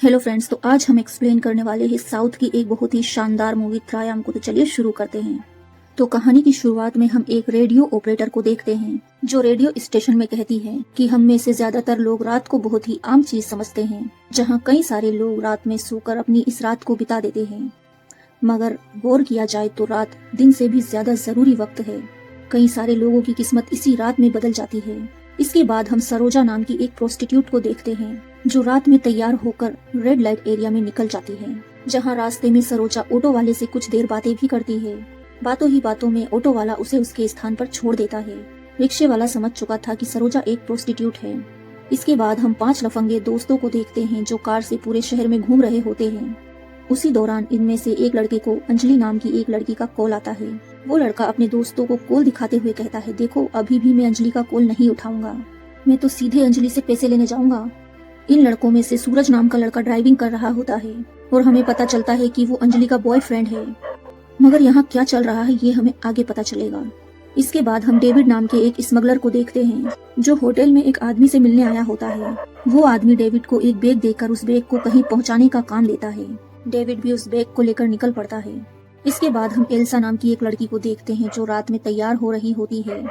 Hello friends, तो आज हम एक्सप्लेन करने वाले हैं साउथ की एक बहुत ही शानदार मूवी त्रायम को। तो चलिए शुरू करते हैं। तो कहानी की शुरुआत में हम एक रेडियो ऑपरेटर को देखते हैं जो रेडियो स्टेशन में कहती है कि हम में से ज्यादातर लोग रात को बहुत ही आम चीज समझते हैं, जहां कई सारे लोग रात में सोकर अपनी इस रात को बिता देते हैं। मगर गौर किया जाए तो रात दिन से भी ज्यादा जरूरी वक्त है। कई सारे लोगों की किस्मत इसी रात में बदल जाती है। इसके बाद हम सरोजा नाम की एक प्रोस्टिट्यूट को देखते हैं जो रात में तैयार होकर रेड लाइट एरिया में निकल जाती है, जहां रास्ते में सरोजा ऑटो वाले से कुछ देर बातें भी करती है। बातों ही बातों में ऑटो वाला उसे उसके स्थान पर छोड़ देता है। रिक्शे वाला समझ चुका था कि सरोजा एक प्रोस्टिट्यूट है। इसके बाद हम 5 लफंगे दोस्तों को देखते हैं जो कार से पूरे शहर में घूम रहे होते हैं। उसी दौरान इनमें से एक लड़के को अंजलि नाम की एक लड़की का कॉल आता है। वो लड़का अपने दोस्तों को कॉल दिखाते हुए कहता है, देखो अभी भी मैं अंजलि का कॉल नहीं उठाऊंगा, मैं तो सीधे अंजलि से पैसे लेने जाऊंगा। इन लड़कों में से सूरज नाम का लड़का ड्राइविंग कर रहा होता है और हमें पता चलता है कि वो अंजलि का बॉयफ्रेंड है। मगर यहाँ क्या चल रहा है ये हमें आगे पता चलेगा। इसके बाद हम डेविड नाम के एक स्मगलर को देखते हैं जो होटल में एक आदमी से मिलने आया होता है। वो आदमी डेविड को एक बैग देकर उस बैग को कहीं पहुँचाने का काम लेता है। डेविड भी उस बैग को लेकर निकल पड़ता है। इसके बाद हम एल्सा नाम की एक लड़की को देखते हैं जो रात में तैयार हो रही होती है।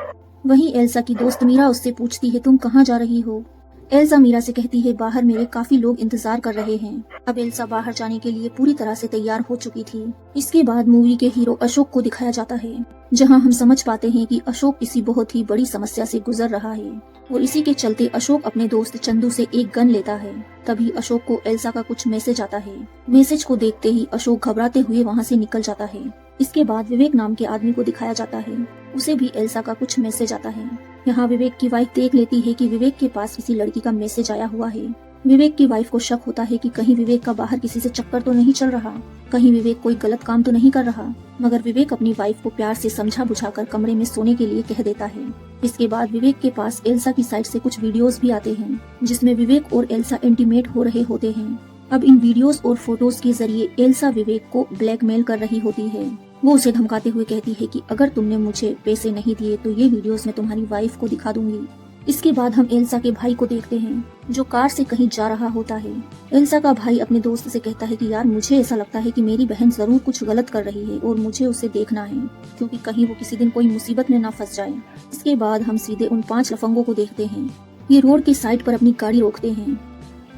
वहीं एल्सा की दोस्त मीरा उससे पूछती है, तुम कहाँ जा रही हो? एल्सा मीरा से कहती है, बाहर मेरे काफी लोग इंतजार कर रहे हैं। अब एल्सा बाहर जाने के लिए पूरी तरह से तैयार हो चुकी थी। इसके बाद मूवी के हीरो अशोक को दिखाया जाता है, जहां हम समझ पाते हैं कि अशोक किसी बहुत ही बड़ी समस्या से गुजर रहा है और इसी के चलते अशोक अपने दोस्त चंदू से एक गन लेता है। तभी अशोक को एल्सा का कुछ मैसेज आता है। मैसेज को देखते ही अशोक घबराते हुए वहाँ से निकल जाता है। इसके बाद विवेक नाम के आदमी को दिखाया जाता है, उसे भी एल्सा का कुछ मैसेज आता है। यहाँ विवेक की वाइफ देख लेती है कि विवेक के पास किसी लड़की का मैसेज आया हुआ है। विवेक की वाइफ को शक होता है कि कहीं विवेक का बाहर किसी से चक्कर तो नहीं चल रहा, कहीं विवेक कोई गलत काम तो नहीं कर रहा। मगर विवेक अपनी वाइफ को प्यार से समझा बुझाकर कमरे में सोने के लिए कह देता है। इसके बाद विवेक के पास एल्सा की साइड से कुछ वीडियोस भी आते हैं जिसमें विवेक और एल्सा इंटीमेट हो रहे होते हैं। अब इन वीडियोस और फोटोज के जरिए एल्सा विवेक को ब्लैकमेल कर रही होती है। वो उसे धमकाते हुए कहती है कि अगर तुमने मुझे पैसे नहीं दिए तो ये वीडियोस मैं तुम्हारी वाइफ को दिखा दूंगी। इसके बाद हम एल्सा के भाई को देखते हैं जो कार से कहीं जा रहा होता है। एल्सा का भाई अपने दोस्त से कहता है कि यार मुझे ऐसा लगता है कि मेरी बहन जरूर कुछ गलत कर रही है और मुझे उसे देखना है, क्योंकि कहीं वो किसी दिन कोई मुसीबत में ना फंस जाए। इसके बाद हम सीधे उन 5 लफंगों को देखते हैं। ये रोड की साइड पर अपनी गाड़ी रोकते हैं।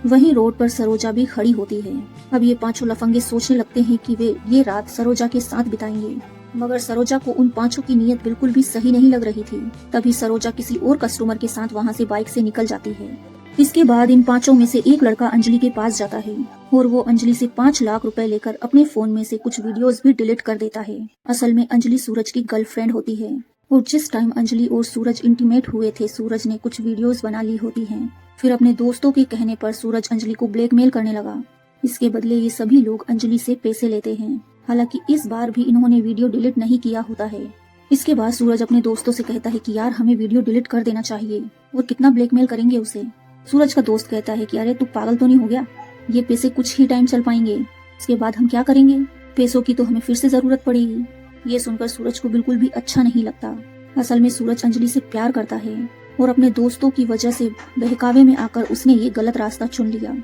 वहीं रोड पर सरोजा भी खड़ी होती है। अब ये 5 लफंगे सोचने लगते हैं कि वे ये रात सरोजा के साथ बिताएंगे, मगर सरोजा को उन 5 की नीयत बिल्कुल भी सही नहीं लग रही थी। तभी सरोजा किसी और कस्टमर के साथ वहाँ से बाइक से निकल जाती है। इसके बाद इन 5 में से एक लड़का अंजलि के पास जाता है और वो अंजलि से 5 लाख रुपए लेकर अपने फोन में से कुछ वीडियोस भी डिलीट कर देता है। असल में अंजलि सूरज की गर्लफ्रेंड होती है और जिस टाइम अंजलि और सूरज इंटीमेट हुए थे, सूरज ने कुछ वीडियोस बना ली होती हैं। फिर अपने दोस्तों के कहने पर सूरज अंजलि को ब्लैकमेल करने लगा। इसके बदले ये सभी लोग अंजलि से पैसे लेते हैं। हालांकि इस बार भी इन्होंने वीडियो डिलीट नहीं किया होता है। इसके बाद सूरज अपने दोस्तों से कहता है कि यार हमें वीडियो डिलीट कर देना चाहिए, और कितना ब्लैकमेल करेंगे उसे। सूरज का दोस्त कहता है कि अरे तू पागल तो नहीं हो गया, ये पैसे कुछ ही टाइम चल पाएंगे, इसके बाद हम क्या करेंगे, पैसों की तो हमें फिर से जरूरत पड़ेगी। ये सुनकर सूरज को बिल्कुल भी अच्छा नहीं लगता। असल में सूरज अंजलि से प्यार करता है और अपने दोस्तों की वजह से बहकावे में आकर उसने ये गलत रास्ता चुन लिया।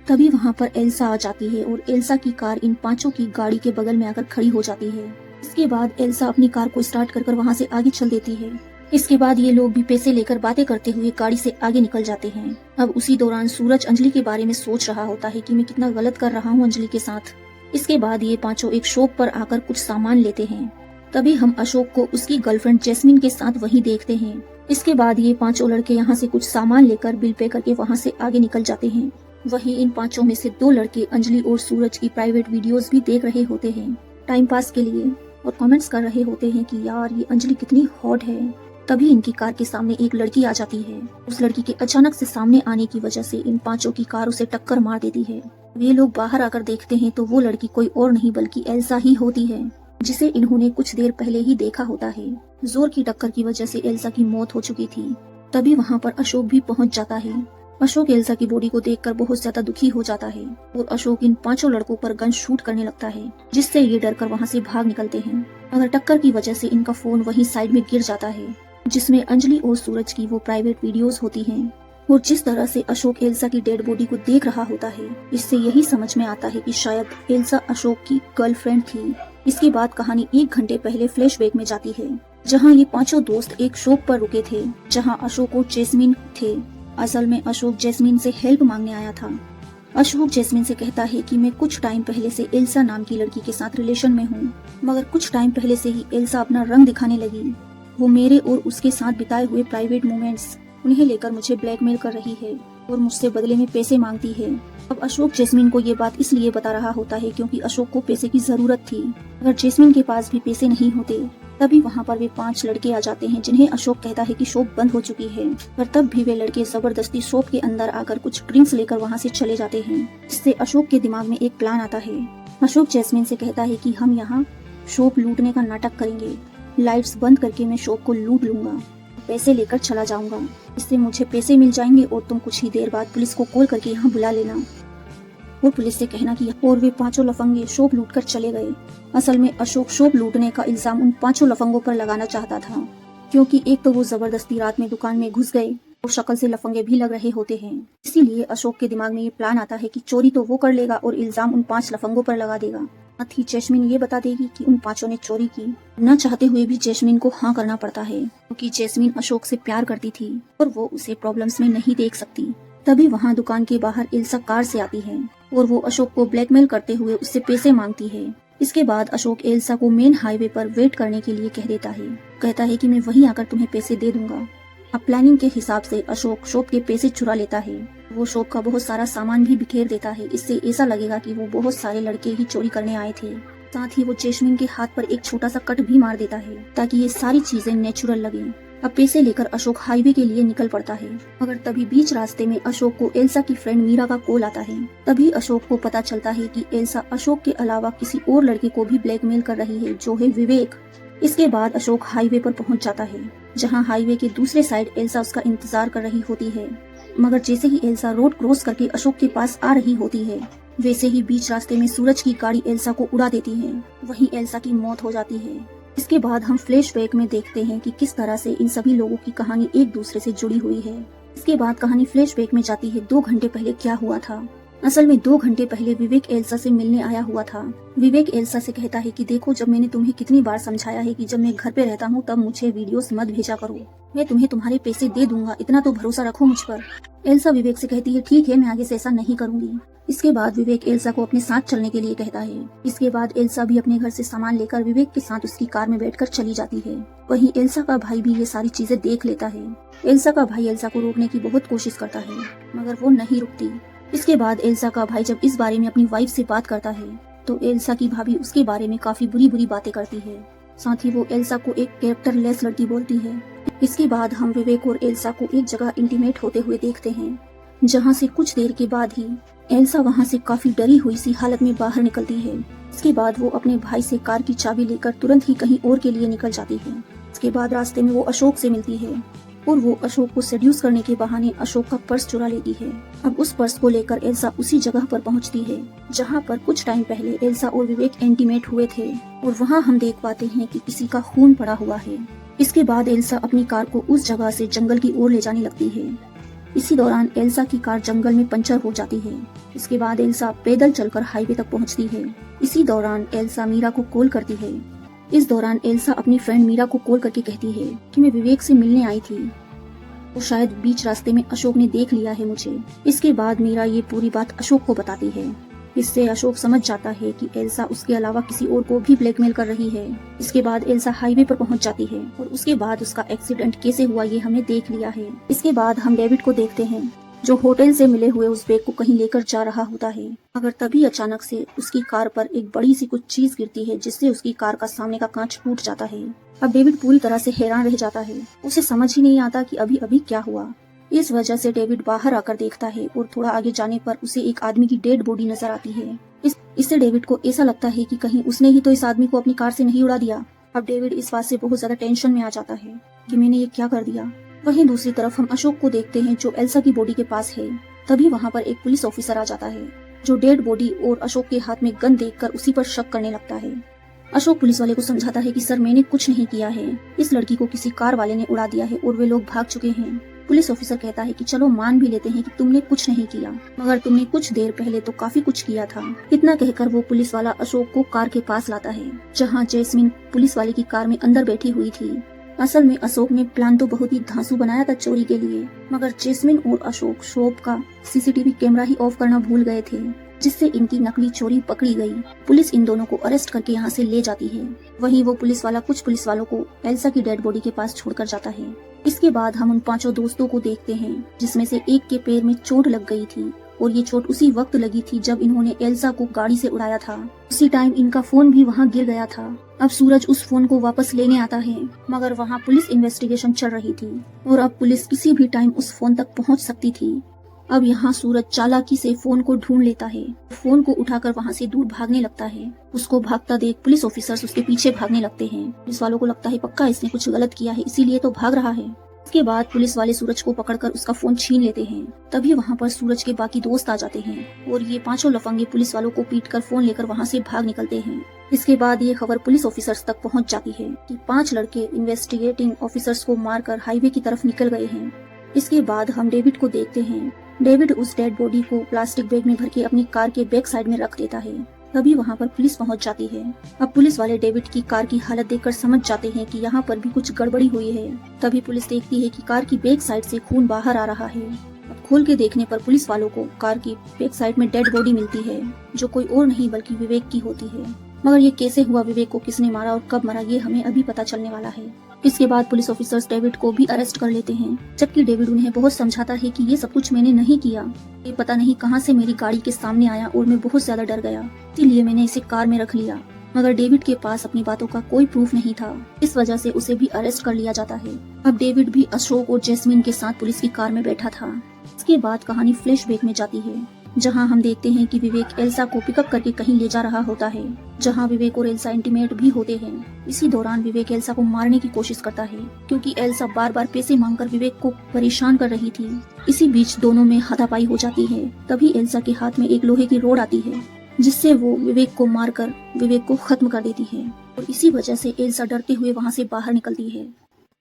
तभी वहाँ पर एल्सा आ जाती है और एल्सा की कार इन 5 की गाड़ी के बगल में आकर खड़ी हो जाती है। इसके बाद एल्सा अपनी कार को स्टार्ट कर वहाँ से आगे चल देती है। इसके बाद ये लोग भी पैसे लेकर बातें करते हुए गाड़ी से आगे निकल जाते हैं। अब उसी दौरान सूरज अंजलि के बारे में सोच रहा होता है कि मैं कितना गलत कर रहा हूँ अंजलि के साथ। इसके बाद ये 5 एक शॉप पर आकर कुछ सामान लेते हैं। तभी हम अशोक को उसकी गर्लफ्रेंड जैस्मिन के साथ वहीं देखते हैं। इसके बाद ये 5 लड़के यहाँ से कुछ सामान लेकर बिल पे करके वहाँ से आगे निकल जाते हैं। वहीं इन 5 में से 2 लड़के अंजलि और सूरज की प्राइवेट वीडियोस भी देख रहे होते हैं टाइम पास के लिए, और कमेंट्स कर रहे होते हैं कि यार ये अंजलि कितनी हॉट है। तभी इनकी कार के सामने एक लड़की आ जाती है। उस लड़की के अचानक से सामने आने की वजह से इन 5 की कार उसे टक्कर मार देती है। ये लोग बाहर आकर देखते हैं तो वो लड़की कोई और नहीं बल्कि एल्सा ही होती है, जिसे इन्होंने कुछ देर पहले ही देखा होता है। जोर की टक्कर की वजह से एल्सा की मौत हो चुकी थी। तभी वहाँ पर अशोक भी पहुँच जाता है। अशोक एल्सा की बॉडी को देखकर बहुत ज्यादा दुखी हो जाता है और अशोक इन 5 लड़कों पर गन शूट करने लगता है, जिससे ये डरकर वहाँ से भाग निकलते हैं। मगर टक्कर की वजह से इनका फोन वहीं साइड में गिर जाता है, जिसमें अंजलि और सूरज की वो प्राइवेट वीडियोस होती हैं। और जिस तरह से अशोक एल्सा की डेड बॉडी को देख रहा होता है, इससे यही समझ में आता है कि शायद एल्सा अशोक की गर्लफ्रेंड थी। इसके बाद कहानी 1 घंटे पहले फ्लैशबैक में जाती है, जहां ये पांचों दोस्त एक शॉप पर रुके थे, जहां अशोक और जैस्मिन थे। असल में अशोक जैस्मिन से हेल्प मांगने आया था। अशोक जैस्मिन से कहता है कि मैं कुछ टाइम पहले से एल्सा नाम की लड़की के साथ रिलेशन में हूँ, मगर कुछ टाइम पहले से ही एल्सा अपना रंग दिखाने लगी। वो मेरे और उसके साथ बिताए हुए प्राइवेट मोमेंट्स उन्हें लेकर मुझे ब्लैकमेल कर रही है और मुझसे बदले में पैसे मांगती है। अब अशोक जैस्मिन को ये बात इसलिए बता रहा होता है क्योंकि अशोक को पैसे की जरूरत थी। अगर जैस्मिन के पास भी पैसे नहीं होते तभी वहाँ पर वे 5 लड़के आ जाते हैं, जिन्हें अशोक कहता है कि शॉप बंद हो चुकी है, पर तब भी वे लड़के जबरदस्ती शॉप के अंदर आकर कुछ ड्रिंक्स लेकर वहाँ से चले जाते हैं। इससे अशोक के दिमाग में एक प्लान आता है। अशोक जैस्मिन से कहता है कि हम यहाँ शॉप लूटने का नाटक करेंगे, लाइट्स बंद करके मैं शॉप को लूट लूंगा, पैसे लेकर चला जाऊंगा, इससे मुझे पैसे मिल जाएंगे और तुम कुछ ही देर बाद पुलिस को कॉल करके यहाँ बुला लेना और पुलिस से कहना कि। और वे 5 लफंगे शॉप लूट कर चले गए। असल में अशोक शॉप लूटने का इल्जाम उन 5 लफंगों पर लगाना चाहता था, क्योंकि एक तो वो जबरदस्ती रात में दुकान में घुस गए और शक्ल से लफंगे भी लग रहे होते हैं। इसीलिए अशोक के दिमाग में ये प्लान आता है कि चोरी तो वो कर लेगा और इल्जाम उन 5 लफंगों पर लगा देगा। साथ ही जैस्मिन ये बता देगी कि उन 5 ने चोरी की। न चाहते हुए भी जैस्मिन को हाँ करना पड़ता है, क्योंकि जैस्मिन अशोक से प्यार करती थी और वो उसे प्रॉब्लम्स में नहीं देख सकती। तभी वहाँ दुकान के बाहर एल्सा कार से आती है और वो अशोक को ब्लैकमेल करते हुए उससे पैसे मांगती है। इसके बाद अशोक एल्सा को मेन हाईवे पर वेट करने के लिए कह देता है। कहता है कि मैं वहीं आकर तुम्हें पैसे दे दूंगा। अब प्लानिंग के हिसाब से अशोक शॉप के पैसे चुरा लेता है। वो शॉप का बहुत सारा सामान भी बिखेर देता है। इससे ऐसा लगेगा कि वो बहुत सारे लड़के ही चोरी करने आए थे। साथ ही वो जैस्मिन के हाथ पर एक छोटा सा कट भी मार देता है ताकि ये सारी चीजें नेचुरल लगे। अब पैसे लेकर अशोक हाईवे के लिए निकल पड़ता है, मगर तभी बीच रास्ते में अशोक को एल्सा की फ्रेंड मीरा का कॉल आता है। तभी अशोक को पता चलता है कि एल्सा अशोक के अलावा किसी और लड़के को भी ब्लैकमेल कर रही है, जो है विवेक। इसके बाद अशोक हाईवे पर पहुंच जाता है, जहां हाईवे के दूसरे साइड एल्सा उसका इंतजार कर रही होती है। मगर जैसे ही एल्सा रोड क्रॉस करके अशोक के पास आ रही होती है, वैसे ही बीच रास्ते में सूरज की गाड़ी एल्सा को उड़ा देती है। वहीं एल्सा की मौत हो जाती है। इसके बाद हम फ्लैशबैक में देखते हैं कि किस तरह से इन सभी लोगों की कहानी एक दूसरे से जुड़ी हुई है। इसके बाद कहानी फ्लैशबैक में जाती है 2 घंटे पहले क्या हुआ था। असल में 2 घंटे पहले विवेक एल्सा से मिलने आया हुआ था। विवेक एल्सा से कहता है कि देखो, जब मैंने तुम्हें कितनी बार समझाया है कि जब मैं घर पे रहता हूँ तब मुझे वीडियोस मत भेजा करो, मैं तुम्हें तुम्हारे पैसे दे दूंगा, इतना तो भरोसा रखो मुझ पर। एल्सा विवेक से कहती है ठीक है, मैं आगे से ऐसा नहीं करूंगी। इसके बाद विवेक एल्सा को अपने साथ चलने के लिए कहता है। इसके बाद एल्सा भी अपने घर से सामान लेकर विवेक के साथ उसकी कार में बैठकर चली जाती है। वहीं एल्सा का भाई भी ये सारी चीजें देख लेता है। एल्सा का भाई एल्सा को रोकने की बहुत कोशिश करता है, मगर वो नहीं रुकती। इसके बाद एल्सा का भाई जब इस बारे में अपनी वाइफ से बात करता है तो एल्सा की भाभी उसके बारे में काफी बुरी बुरी बातें करती है। साथ ही वो एल्सा को एक कैरेक्टर लेस लड़की बोलती है। इसके बाद हम विवेक और एल्सा को एक जगह इंटीमेट होते हुए देखते हैं, जहां से कुछ देर के बाद ही एल्सा वहां से काफी डरी हुई सी हालत में बाहर निकलती है। इसके बाद वो अपने भाई से कार की चाबी लेकर तुरंत ही कहीं और के लिए निकल जाती है। इसके बाद रास्ते में वो अशोक से मिलती है और वो अशोक को सेड्यूस करने के बहाने अशोक का पर्स चुरा लेती है। अब उस पर्स को लेकर एल्सा उसी जगह पर पहुंचती है जहां पर कुछ टाइम पहले एल्सा और विवेक इंटीमेट हुए थे, और वहां हम देख पाते हैं कि किसी का खून पड़ा हुआ है। इसके बाद एल्सा अपनी कार को उस जगह से जंगल की ओर ले जाने लगती है। इसी दौरान एल्सा की कार जंगल में पंचर हो जाती है। इसके बाद एल्सा पैदल चलकर हाईवे तक पहुंचती है। इसी दौरान एल्सा मीरा को कॉल करती है। इस दौरान एल्सा अपनी फ्रेंड मीरा को कॉल करके कहती है कि मैं विवेक से मिलने आई थी, तो शायद बीच रास्ते में अशोक ने देख लिया है मुझे। इसके बाद मीरा ये पूरी बात अशोक को बताती है। इससे अशोक समझ जाता है कि एल्सा उसके अलावा किसी और को भी ब्लैकमेल कर रही है। इसके बाद एल्सा हाईवे पर पहुंच जाती है और उसके बाद उसका एक्सीडेंट कैसे हुआ ये हमने देख लिया है। इसके बाद हम डेविड को देखते हैं, जो होटल से मिले हुए उस बैग को कहीं लेकर जा रहा होता है। मगर तभी अचानक से उसकी कार पर एक बड़ी सी कुछ चीज गिरती है, जिससे उसकी कार का सामने का कांच टूट जाता है। अब डेविड पूरी तरह से हैरान रह जाता है। उसे समझ ही नहीं आता कि अभी अभी क्या हुआ। इस वजह से डेविड बाहर आकर देखता है और थोड़ा आगे जाने पर उसे एक आदमी की डेड बॉडी नजर आती है। इससे डेविड को ऐसा लगता है कि कहीं उसने ही तो इस आदमी को अपनी कार से नहीं उड़ा दिया। अब डेविड इस बात से बहुत ज्यादा टेंशन में आ जाता है कि मैंने ये क्या कर दिया। वहीं दूसरी तरफ हम अशोक को देखते हैं, जो एल्सा की बॉडी के पास है। तभी वहाँ पर एक पुलिस ऑफिसर आ जाता है, जो डेड बॉडी और अशोक के हाथ में गन देखकर उसी पर शक करने लगता है। अशोक पुलिस वाले को समझाता है कि सर, मैंने कुछ नहीं किया है, इस लड़की को किसी कार वाले ने उड़ा दिया है और वे लोग भाग चुके हैं। पुलिस ऑफिसर कहता है कि चलो मान भी लेते हैं कि तुमने कुछ नहीं किया, मगर तुमने कुछ देर पहले तो काफी कुछ किया था। इतना कहकर वो पुलिस वाला अशोक को कार के पास लाता है, जहाँ जैस्मिन पुलिस वाले की कार में अंदर बैठी हुई थी। असल में अशोक ने प्लान तो बहुत ही धांसू बनाया था चोरी के लिए, मगर जैस्मिन और अशोक शॉप का सीसीटीवी कैमरा ही ऑफ करना भूल गए थे, जिससे इनकी नकली चोरी पकड़ी गई। पुलिस इन दोनों को अरेस्ट करके यहाँ से ले जाती है। वहीं वो पुलिस वाला कुछ पुलिस वालों को एल्सा की डेड बॉडी के पास छोड़कर जाता है। इसके बाद हम उन 5 दोस्तों को देखते हैं, जिसमें से एक के पैर में चोट लग गई थी, और ये चोट उसी वक्त लगी थी जब इन्होंने एल्सा को गाड़ी से उड़ाया था। उसी टाइम इनका फोन भी वहाँ गिर गया था। अब सूरज उस फोन को वापस लेने आता है, मगर वहाँ पुलिस इन्वेस्टिगेशन चल रही थी और अब पुलिस किसी भी टाइम उस फोन तक पहुँच सकती थी। अब यहाँ सूरज चालाकी से फोन को ढूंढ लेता है, फोन को उठाकर वहाँ से दूर भागने लगता है। उसको भागता देख पुलिस ऑफिसर्स उसके पीछे भागने लगते हैं। पुलिस वालों को लगता है पक्का इसने कुछ गलत किया है, इसीलिए तो भाग रहा है। इसके बाद पुलिस वाले सूरज को पकड़कर उसका फोन छीन लेते हैं। तभी वहाँ पर सूरज के बाकी दोस्त आ जाते हैं और ये 5 लफंगे पुलिस वालों को पीटकर फोन लेकर वहाँ से भाग निकलते हैं। इसके बाद ये खबर पुलिस ऑफिसर्स तक पहुँच जाती है कि 5 लड़के इन्वेस्टिगेटिंग ऑफिसर्स को मारकर हाईवे की तरफ निकल गए हैं। इसके बाद हम डेविड को देखते हैं। डेविड उस डेड बॉडी को प्लास्टिक बैग में भर के अपनी कार के बैक साइड में रख देता है। तभी वहाँ पर पुलिस पहुँच जाती है। अब पुलिस वाले डेविड की कार की हालत देखकर समझ जाते हैं कि यहाँ पर भी कुछ गड़बड़ी हुई है। तभी पुलिस देखती है कि कार की बैक साइड से खून बाहर आ रहा है। अब खोल के देखने पर पुलिस वालों को कार की बैक साइड में डेड बॉडी मिलती है, जो कोई और नहीं बल्कि विवेक की होती है। मगर ये कैसे हुआ, विवेक को किसने मारा और कब मरा, ये हमें अभी पता चलने वाला है। इसके बाद पुलिस ऑफिसर्स डेविड को भी अरेस्ट कर लेते हैं, जबकि डेविड उन्हें बहुत समझाता है कि ये सब कुछ मैंने नहीं किया, ये पता नहीं कहां से मेरी गाड़ी के सामने आया और मैं बहुत ज्यादा डर गया, इसीलिए मैंने इसे कार में रख लिया। मगर डेविड के पास अपनी बातों का कोई प्रूफ नहीं था, इस वजह से उसे भी अरेस्ट कर लिया जाता है। अब डेविड भी अशोक और जैस्मिन के साथ पुलिस की कार में बैठा था। इसके बाद कहानी फ्लैशबैक में जाती है, जहां हम देखते हैं कि विवेक एल्सा को पिकअप करके कहीं ले जा रहा होता है, जहां विवेक और एल्सा इंटीमेट भी होते हैं। इसी दौरान विवेक एल्सा को मारने की कोशिश करता है, क्योंकि एल्सा बार बार पैसे मांगकर विवेक को परेशान कर रही थी। इसी बीच दोनों में हाथापाई हो जाती है। तभी एल्सा के हाथ में एक लोहे की रोड आती है, जिससे वो विवेक को मारकर विवेक को खत्म कर देती है, और इसी वजह से एल्सा डरते हुए वहाँ से बाहर निकलती है।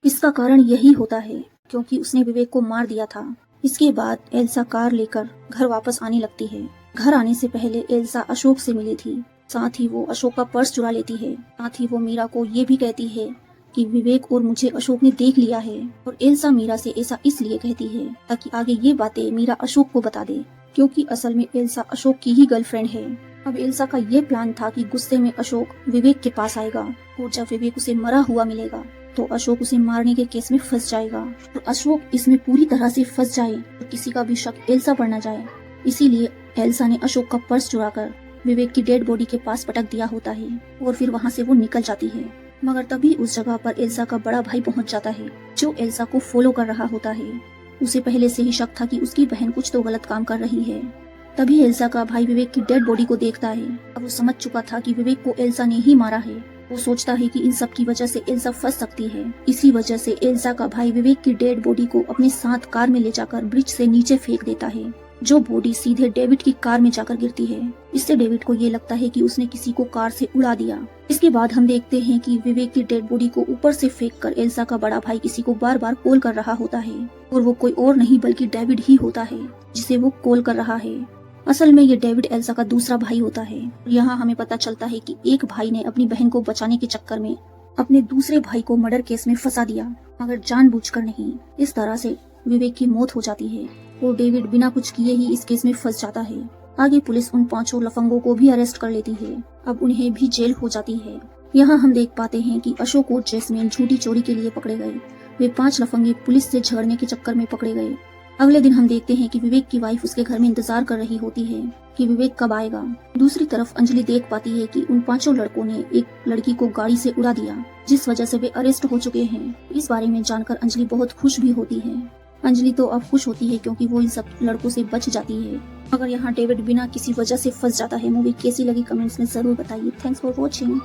इसका कारण यही होता है क्योंकि उसने विवेक को मार दिया था। इसके बाद एल्सा कार लेकर घर वापस आने लगती है। घर आने से पहले एल्सा अशोक से मिली थी, साथ ही वो अशोक का पर्स चुरा लेती है। साथ ही वो मीरा को ये भी कहती है कि विवेक और मुझे अशोक ने देख लिया है, और एल्सा मीरा से ऐसा इसलिए कहती है ताकि आगे ये बातें मीरा अशोक को बता दे, क्योंकि असल में एल्सा अशोक की ही गर्लफ्रेंड है। अब एल्सा का ये प्लान था कि गुस्से में अशोक विवेक के पास आएगा, और जब विवेक उसे मरा हुआ मिलेगा तो अशोक उसे मारने के केस में फंस जाएगा, और अशोक इसमें पूरी तरह से फंस जाए और किसी का भी शक एल्सा पर न जाए। इसीलिए एल्सा ने अशोक का पर्स चुराकर विवेक की डेड बॉडी के पास पटक दिया होता है, और फिर वहाँ से वो निकल जाती है। मगर तभी उस जगह पर एल्सा का बड़ा भाई पहुँच जाता है, जो एल्सा को फॉलो कर रहा होता है। उसे पहले से ही शक था कि उसकी बहन कुछ तो गलत काम कर रही है। तभी एल्सा का भाई विवेक की डेड बॉडी को देखता है। अब वो समझ चुका था कि विवेक को एल्सा ने ही मारा है। वो सोचता है कि इन सब की वजह से एल्सा फंस सकती है। इसी वजह से एल्सा का भाई विवेक की डेड बॉडी को अपने साथ कार में ले जाकर ब्रिज से नीचे फेंक देता है, जो बॉडी सीधे डेविड की कार में जाकर गिरती है। इससे डेविड को ये लगता है कि उसने किसी को कार से उड़ा दिया। इसके बाद हम देखते हैं कि विवेक की डेड बॉडी को ऊपर से फेंककर एल्सा का बड़ा भाई किसी को बार बार कॉल कर रहा होता है, और वो कोई और नहीं बल्कि डेविड ही होता है जिसे वो कॉल कर रहा है। असल में ये डेविड एल्सा का दूसरा भाई होता है। यहाँ हमें पता चलता है कि एक भाई ने अपनी बहन को बचाने के चक्कर में अपने दूसरे भाई को मर्डर केस में फंसा दिया, मगर जानबूझकर नहीं। इस तरह से विवेक की मौत हो जाती है और डेविड बिना कुछ किए ही इस केस में फंस जाता है। आगे पुलिस उन 5 लफंगों को भी अरेस्ट कर लेती है। अब उन्हें भी जेल हो जाती है। यहाँ हम देख पाते हैं कि अशोक और जैस्मिन झूठी चोरी के लिए पकड़े गए। वे 5 लफंगे पुलिस से झगड़ने के चक्कर में पकड़े गए। अगले दिन हम देखते हैं कि विवेक की वाइफ उसके घर में इंतजार कर रही होती है कि विवेक कब आएगा। दूसरी तरफ अंजलि देख पाती है कि उन 5 लड़कों ने एक लड़की को गाड़ी से उड़ा दिया, जिस वजह से वे अरेस्ट हो चुके हैं। इस बारे में जानकर अंजलि बहुत खुश भी होती है। अंजलि तो अब खुश होती है क्योंकि वो इन सब लड़कों से बच जाती है। अगर यहाँ डेविड बिना किसी वजह से फंस जाता है। मूवी कैसी लगी कमेंट्स में जरूर बताइए। Thanks for watching.